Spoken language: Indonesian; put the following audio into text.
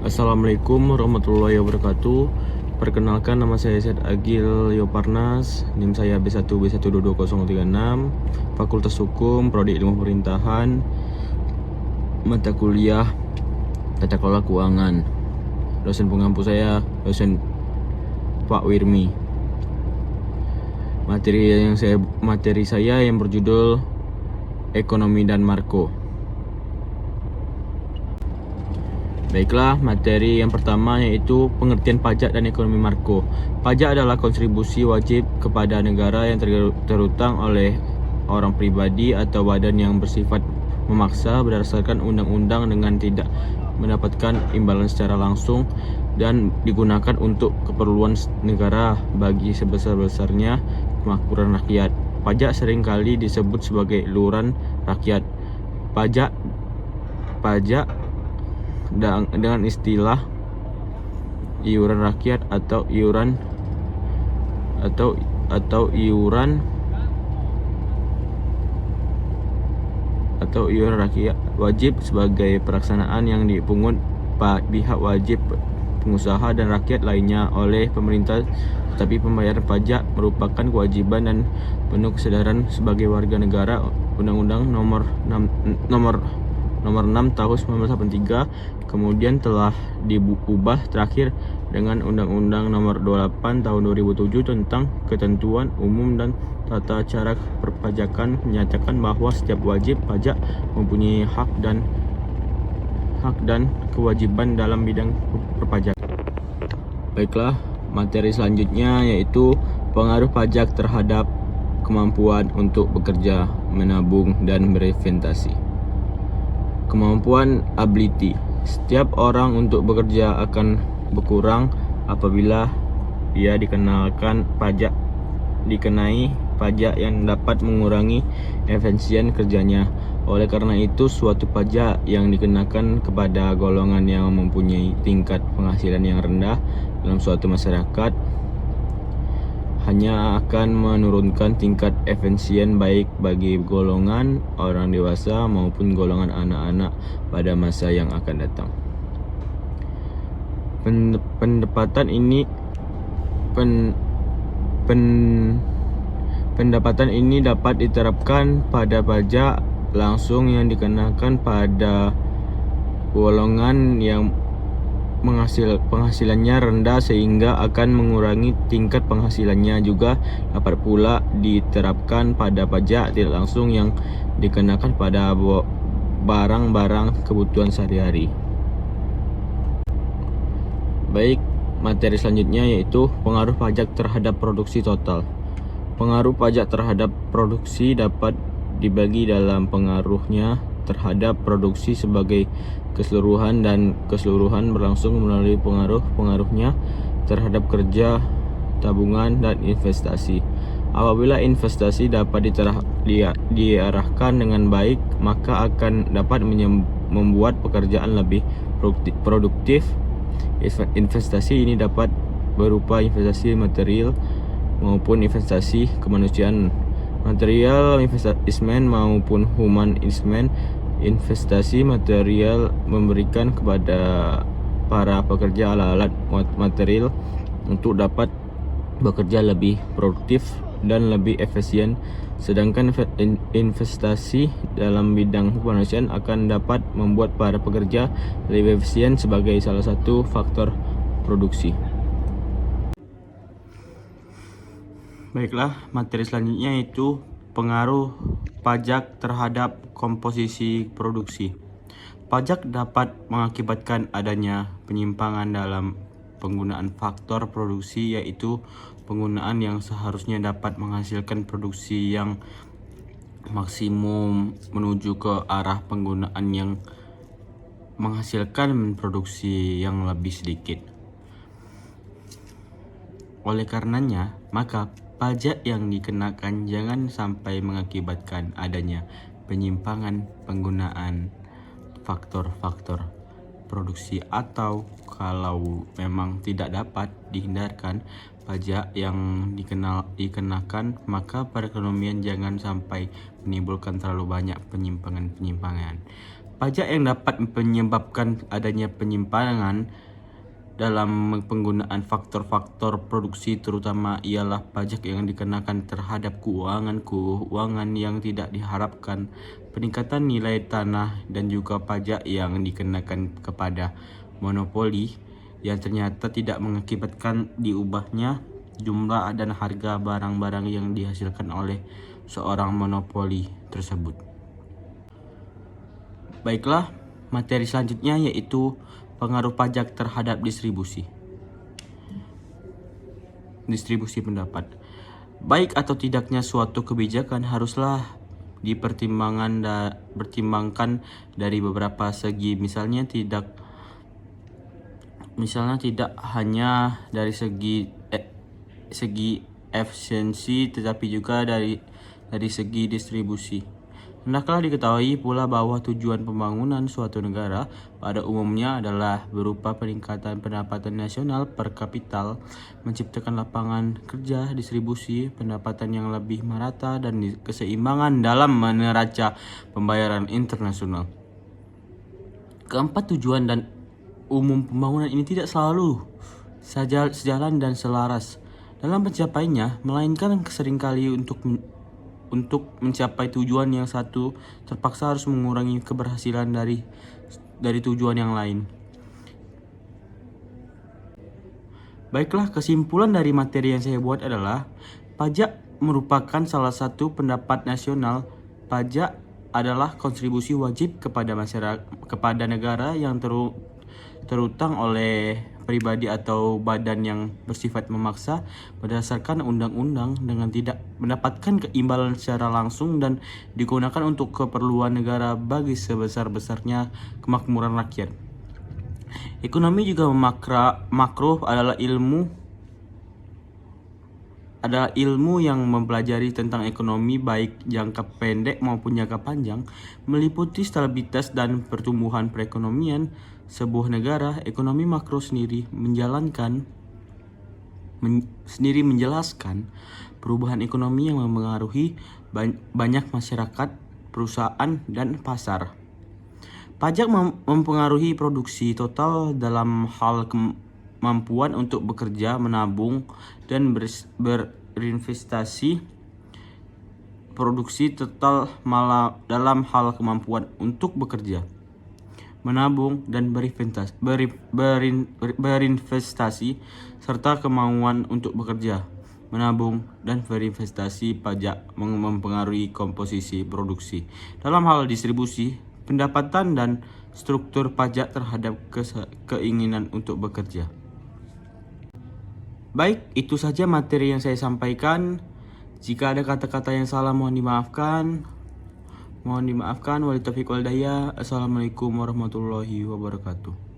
Assalamualaikum warahmatullahi wabarakatuh. Perkenalkan, nama saya Syed Agil Yoparnas, NIM saya B1B1222036, Fakultas Hukum, Prodi Ilmu Pemerintahan, mata kuliah Tata Kelola Keuangan. Dosen pengampu saya dosen Pak Wirmi. Materi saya yang berjudul Ekonomi dan Marko. Baiklah, materi yang pertama yaitu pengertian pajak dan ekonomi marko. Pajak adalah kontribusi wajib kepada negara yang terutang oleh orang pribadi atau badan yang bersifat memaksa berdasarkan undang-undang dengan tidak mendapatkan imbalan secara langsung dan digunakan untuk keperluan negara bagi sebesar-besarnya kemakmuran rakyat. Pajak seringkali disebut sebagai iuran rakyat. Pajak dengan istilah iuran rakyat atau iuran rakyat wajib sebagai pelaksanaan yang dipungut pihak wajib, pengusaha dan rakyat lainnya oleh pemerintah, tetapi pembayaran pajak merupakan kewajiban dan penuh kesadaran sebagai warga negara. Undang-Undang nomor 6 tahun 1983 kemudian telah diubah terakhir dengan Undang-Undang nomor 28 tahun 2007 tentang ketentuan umum dan tata cara perpajakan, menyatakan bahwa setiap wajib pajak mempunyai hak dan kewajiban dalam bidang perpajakan. Baiklah, materi selanjutnya yaitu pengaruh pajak terhadap kemampuan untuk bekerja, menabung, dan berinvestasi. Kemampuan ability. Setiap orang untuk bekerja akan berkurang apabila dia dikenai pajak yang dapat mengurangi efisien kerjanya. Oleh karena itu, suatu pajak yang dikenakan kepada golongan yang mempunyai tingkat penghasilan yang rendah dalam suatu masyarakat hanya akan menurunkan tingkat efisien baik bagi golongan orang dewasa maupun golongan anak-anak pada masa yang akan datang. Pendapatan ini dapat diterapkan pada pajak langsung yang dikenakan pada golongan yang penghasilannya rendah sehingga akan mengurangi tingkat penghasilannya. Juga dapat pula diterapkan pada pajak tidak langsung yang dikenakan pada barang-barang kebutuhan sehari-hari. Baik, materi selanjutnya yaitu pengaruh pajak terhadap produksi total. Pengaruh pajak terhadap produksi dapat dibagi dalam pengaruhnya terhadap produksi sebagai keseluruhan dan keseluruhan berlangsung melalui pengaruhnya terhadap kerja, tabungan, dan investasi. Apabila investasi dapat diarahkan dengan baik, maka akan dapat membuat pekerjaan lebih produktif. Investasi ini dapat berupa investasi material maupun investasi kemanusiaan, material investment maupun human investment. Investasi material memberikan kepada para pekerja alat-alat material untuk dapat bekerja lebih produktif dan lebih efisien, sedangkan investasi dalam bidang kemanusiaan akan dapat membuat para pekerja lebih efisien sebagai salah satu faktor produksi. Baiklah, materi selanjutnya yaitu pengaruh pajak terhadap komposisi produksi. Pajak dapat mengakibatkan adanya penyimpangan dalam penggunaan faktor produksi, yaitu penggunaan yang seharusnya dapat menghasilkan produksi yang maksimum menuju ke arah penggunaan yang menghasilkan produksi yang lebih sedikit. Oleh karenanya, maka pajak yang dikenakan jangan sampai mengakibatkan adanya penyimpangan penggunaan faktor-faktor produksi, atau kalau memang tidak dapat dihindarkan pajak yang dikenakan, maka perekonomian jangan sampai menimbulkan terlalu banyak penyimpangan. Pajak yang dapat menyebabkan adanya penyimpangan dalam penggunaan faktor-faktor produksi terutama ialah pajak yang dikenakan terhadap keuangan yang tidak diharapkan, peningkatan nilai tanah, dan juga pajak yang dikenakan kepada monopoli yang ternyata tidak mengakibatkan diubahnya jumlah dan harga barang-barang yang dihasilkan oleh seorang monopoli tersebut. Baiklah, materi selanjutnya yaitu pengaruh pajak terhadap distribusi pendapat. Baik atau tidaknya suatu kebijakan haruslah dipertimbangkan dari beberapa segi, misalnya tidak hanya dari segi efisiensi tetapi juga dari segi distribusi. Hendaklah diketahui pula bahwa tujuan pembangunan suatu negara pada umumnya adalah berupa peningkatan pendapatan nasional per kapital, menciptakan lapangan kerja, distribusi pendapatan yang lebih merata, dan keseimbangan dalam neraca pembayaran internasional. Keempat tujuan dan umum pembangunan ini tidak selalu sejalan dan selaras dalam pencapaiannya, melainkan seringkali untuk mencapai tujuan yang satu terpaksa harus mengurangi keberhasilan dari tujuan yang lain. Baiklah, kesimpulan dari materi yang saya buat adalah pajak merupakan salah satu pendapat nasional. Pajak adalah kontribusi wajib kepada masyarakat, kepada negara yang terutang oleh pribadi atau badan yang bersifat memaksa berdasarkan undang-undang dengan tidak mendapatkan keimbangan secara langsung dan digunakan untuk keperluan negara bagi sebesar-besarnya kemakmuran rakyat. Ekonomi juga makro adalah ilmu yang mempelajari tentang ekonomi baik jangka pendek maupun jangka panjang, meliputi stabilitas dan pertumbuhan perekonomian sebuah negara. Ekonomi makro sendiri menjelaskan perubahan ekonomi yang mempengaruhi banyak masyarakat, perusahaan, dan pasar. Pajak mempengaruhi produksi total dalam hal kemampuan untuk bekerja, menabung, dan berinvestasi. Produksi total dalam hal kemampuan untuk bekerja, menabung, dan berinvestasi, serta kemauan untuk bekerja, menabung, dan berinvestasi. Pajak mempengaruhi komposisi produksi dalam hal distribusi, pendapatan, dan struktur pajak terhadap keinginan untuk bekerja. Baik, itu saja materi yang saya sampaikan. Jika ada kata-kata yang salah mohon dimaafkan. Wabillahi taufiq wal hidayah. Assalamualaikum warahmatullahi wabarakatuh.